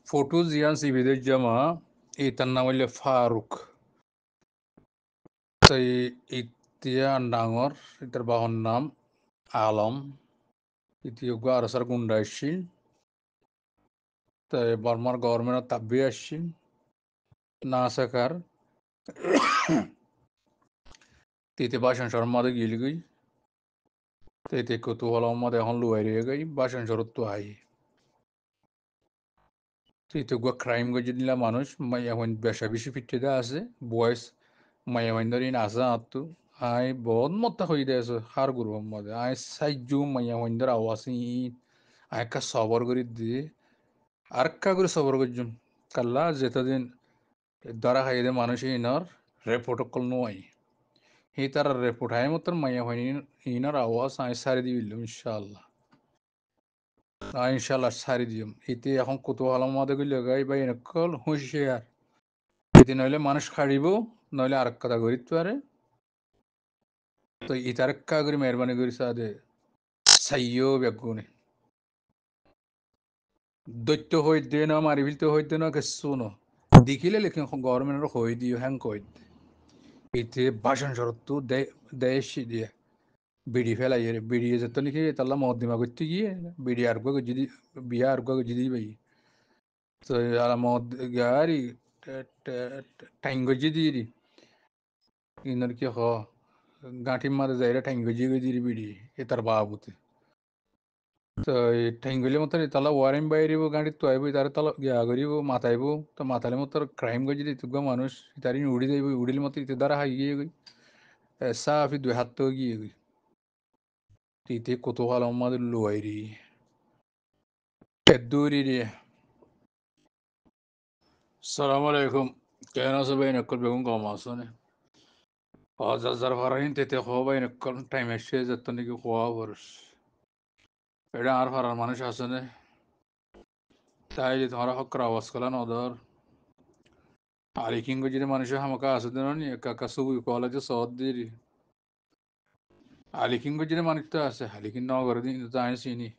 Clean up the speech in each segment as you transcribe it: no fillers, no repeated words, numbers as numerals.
photo জিয়ান সিবিদের জামা ইতার নাম হইলে ফারুক তাই ইতিয়া ডাঙর ইতার বাহন নাম আলম ইতিয়োগ্য আরসার গুন্ডা আসছিল তাই বর্মার গভর্নমেন্ট তাব্বি আসছিল না সাকার তিতে বাসন সরম মাদে গিল গই তিতে কৌতূহল মধ্যে এখন লুয়াই রয়ে গই বাসন সরত তো আই তিতে ক্রাইম গজি দিলা মানুষ এখন বেশা বেশি ফিটে দে আছে বয়স মায়া মাইন্দারিন আসা আত্তু আই বহুত মত্তা হই দে আছে হার গুরু মধ্যে আই সাইজু মায়া মাইন্দার আওয়াসি আই কা সবর করি দিয়ে আর কা করে সবর করছুম কাল্লা যেতদিন দ্বারা খাই দে মানুষ ইনর রেপোর্টকল নয় হি তার রেপোর্ট হাই মতন মায়া হয়নি ইনর আওয়াজ আই সারি দিবিল ইনশাআল্লাহ ইনশাআল্লাহ সারি দিম ইতি এখন কৌতূহল মধ্যে গেলে গাই বা এনেকল হুঁশিয়ার ইতি নইলে মানুষ খাড়িব নইলে আর কথা করিত পারে তো ইতার কা করে মেহরবানি করি সাদে সাইও বেগুনে দৈত্য হই দে না মারি ফেলতে হইতে না কিছু না দেখিলে লেকিন গভর্নমেন্টের হই দিও হ্যাং কই ইতে ভাষণ শরত দেশ দিয়ে বিড়ি ফেলাই বিড়ি যেত নাকি তাল্লা মদ্দিমা করতে গিয়ে বিড়ি আর যদি বিয়া আর যদি ভাই তো আর মদ গাড়ি টাইম গজি দিয়ে ইনার কি হ গাঁঠির মাঝে যাইরা টাইম গজি বিড়ি এ তার বাবুতে তো এই ঠেঙ্গুলি মতো তালা ওয়ারিং বাইরিব গাড়ি তো আইব তার তালা গিয়া করিব মাথাইব তো মাথালে মতো ক্রাইম গজি দিত মানুষ তারি উড়ি যাইব উড়িলে মতো ইতে দ্বারা হাই গিয়ে গই সাফি দুই হাত তো গিয়ে গই ইতে কৌতূহল আমাদের লোয়াইরি দূরি রে সালাম আলাইকুম কেন আছে ভাই নকল বেগুন কম আসো নে হাজার ফারাইন তেতে খাওয়া ভাই নকল টাইম এসে যেত নাকি খাওয়া বরস এটা আর ফারার মানুষ আছে নে তাই যে তোমার হকর আওয়াজ কলা নদর আলিকিং যদি মানুষের হামাকা আছে দেন নি কাকা সুবু কলা যে সদ দিরি আলিকিং যদি মানুষ তো আছে আলিকিং নগর দিন তো আইন চিনি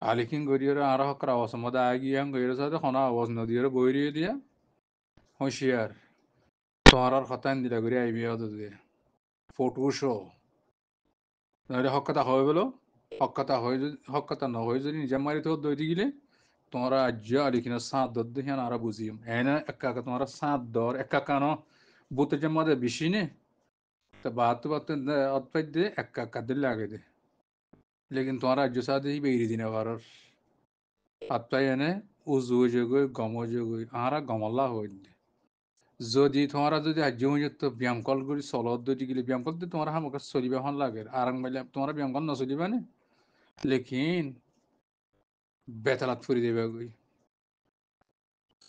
আলিকিং গরিয়র আর হকর আওয়াজ মধ্যে আগিয়ে আম গরিয়র সাথে কোনো আওয়াজ নদীর বইরিয়ে দিয়া হুঁশিয়ার তোমার আর হতান দিলা করে আইবি দিয়ে ফটো শো নইলে হক কথা হয় বলো হক কথা হয় যদি হক কথা ন হয় যদি নিজে মারি তো দই গিলে তোমরা আজ্য আলিকিনা সাঁত দর দেখিয়ান আর বুঝিম এনে একা তোমরা সাঁত দর একা কানো বুতে যে মাঝে বেশি নে তা বাত অতপাই দে একা দিল লাগে দে লেকিন তোমার রাজ্য সাথে বেরি দিনে পারর আত্মাই এনে উজু যোগই গম যোগই আহারা গমল্লা হই যদি তোমারা যদি আজ্য হয়ে যেত ব্যায়াম কল করি চলত যদি গেলে ব্যায়াম করতে তোমার আমাকে চলিবা হন লাগে আর মাইলে তোমার ব্যায়াম কল নচলিবা নে লেকিন বেতালাত ফুরি দেবে গই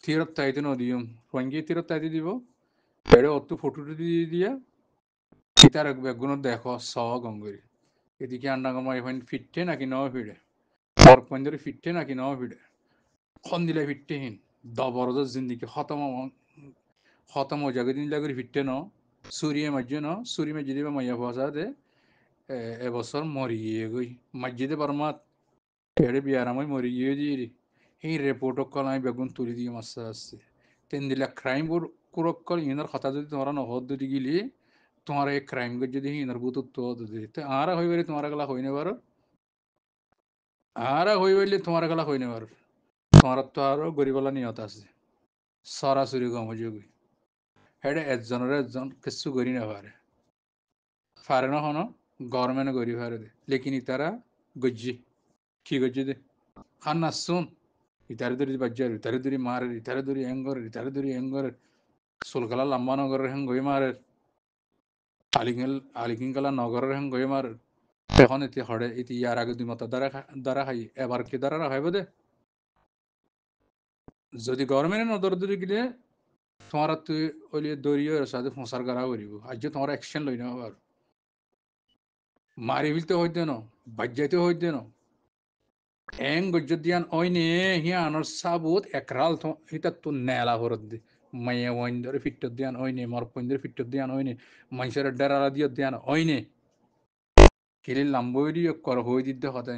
তীরত তাইতে নদিয়ম রঙ্গি তীরত তাইতে দিব বেড়ে অত ফটোটি দিয়ে দিয়া সীতার বেগুন দেখো স গঙ্গরি এদিকে আন্ডাঙ্গমা এখন ফিটে নাকি ন ফিরে বরপঞ্জরে ফিটে নাকি ন ফিরে খন দিলে ফিটটেহীন দবরদ জিন্দিকে খতম হয়ে যাবে দিন লাগরে ফিটে ন সুরিয়ে মাঝে ন সুরি মাঝে দিবে মাইয়া ভাষা দে এবছর মরি গিয়ে গই মাঝে বর্মাত এড়ে বিয়ারাময় মরি গিয়ে দিয়ে এই রেপোর্ট কল আমি বেগুন তুলি দিয়ে মাসা আসছে তেন দিলা ক্রাইম কুরক কল ইনার কথা যদি তোমরা নহদ যদি গিলি তোমার এই ক্রাইম যদি ইনার বুত তো দিতে আরা হয়ে বেরি তোমার গলা হইনে পারো আরা হই বললে তোমার গলা হইনে পারো তোমার তো আরো গরিবলা নিয়ত আছে সরাসরি গম হয়ে যাবি হেডে একজন কিছু করি না পারে না হনো গভর্নমেন্ট করি পারে দে লেকিন ইতারা গজ্জি কি গজ্জি দে খান না শুন ইতারে ধরি বাজ্যার ইতারে ধরি মারের ইতারে ধরি এঙ্গরের সুলকালা লম্বা নগরের হেং গই মারের আলিকিং কালা নগরের হেং গই মারের এখন এটি হরে এটি ইয়ার আগে দুই মতো দ্বারা খাই এবার কি দ্বারা খাইব দে যদি গভর্নমেন্টের নজর ধরে গেলে তোমার তুই ওই দরিয়ে সাথে ফসার করা করিব আজ যে তোমার অ্যাকশন লই না আবার মারি ফেলতে হইতে ন বাজ্যাইতে হইতে ন এং গজ্জদিয়ান ওইনে হিয়া আনর সাবুত একরাল তো এটা তো নেলা হরদ দি মাইয়া ওইন্দরে ফিট্টর দিয়ান ওইনে মরপইন্দরে ফিট্টর দিয়ান ওইনে মানুষের ডেরালা দিয়ে দিয়ান ওইনে কিলি লাম্বইরি কর হই দিতে হতে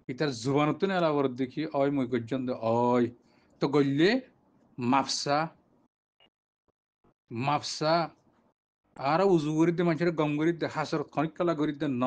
ইতার জুবানত নেলা হরদ দেখি ওই মই গজ্জন দে ওই তো গল্লে মাপসা মাপসা আর উজু করি দে মানুষের গম করি দে হাসরত খনিক কালা করি দে ন